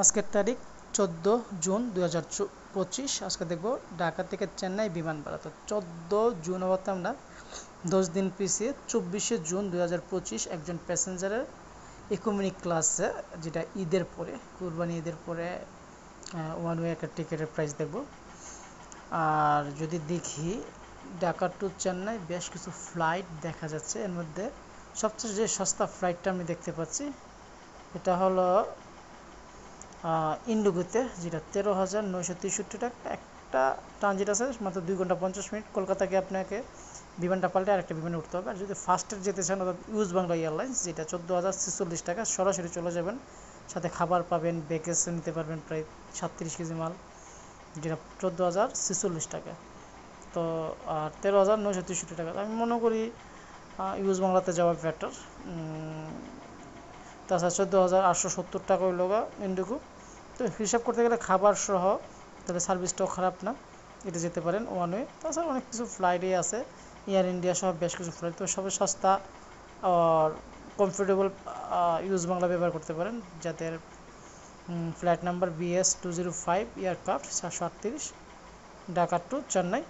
আজকের তারিখ 14 জুন 2025। আজকে দেখব ঢাকা থেকে চেন্নাই বিমান ভাড়া। তো 14 জুন হতে আমরা 10 দিন পিছিয়ে 24 জুন 2025 একজন প্যাসেঞ্জারের ইকোনমি ক্লাসে, যেটা ঈদের পরে, কুরবানি ঈদের পরে ওয়ান ওয়ে একটা টিকিটের প্রাইস দেখব। আর যদি দেখি ঢাকা টু চেন্নাই বেশ কিছু ফ্লাইট দেখা যাচ্ছে। এর মধ্যে সবচেয়ে যে সস্তা ফ্লাইটটা আমি দেখতে পাচ্ছি এটা হলো ইন্ডিগোতে, যেটা 13,963 টাকা। একটা ট্রানজিট আছে মাত্র 2 ঘন্টা 50 মিনিট। কলকাতা গিয়ে আপনাকে বিমানটা পাল্টে আরেকটা বিমানে উঠতে হবে। আর যদি ফার্স্টের যেতে চান অর্থাৎ ইউজ বাংলা এয়ারলাইন্স, যেটা 14,046 টাকা, সরাসরি চলে যাবেন, সাথে খাবার পাবেন, ব্যাগেজ নিতে পারবেন প্রায় 37 কেজি মাল, যেটা 14,046 টাকা। তো আর 13,963 টাকা আমি মনে করি ইউজ বাংলাতে যাওয়া বেটার। তাছাড়া 14,870 টাকা হইল ইন্ডিগো। তো হিসাব করতে গেলে খাবার সহ তাহলে সার্ভিসটাও খারাপ না, এটা যেতে পারেন ওয়ান ওয়ে। তাছাড়া অনেক কিছু ফ্লাইটই আছে, এয়ার ইন্ডিয়া সহ বেশ কিছু ফ্লাইট। তো সবই সস্তা আর কমফোর্টেবল ইউজ বাংলা ব্যবহার করতে পারেন, যাদের flight number BS 205 aircraft 738 Dhaka to Chennai.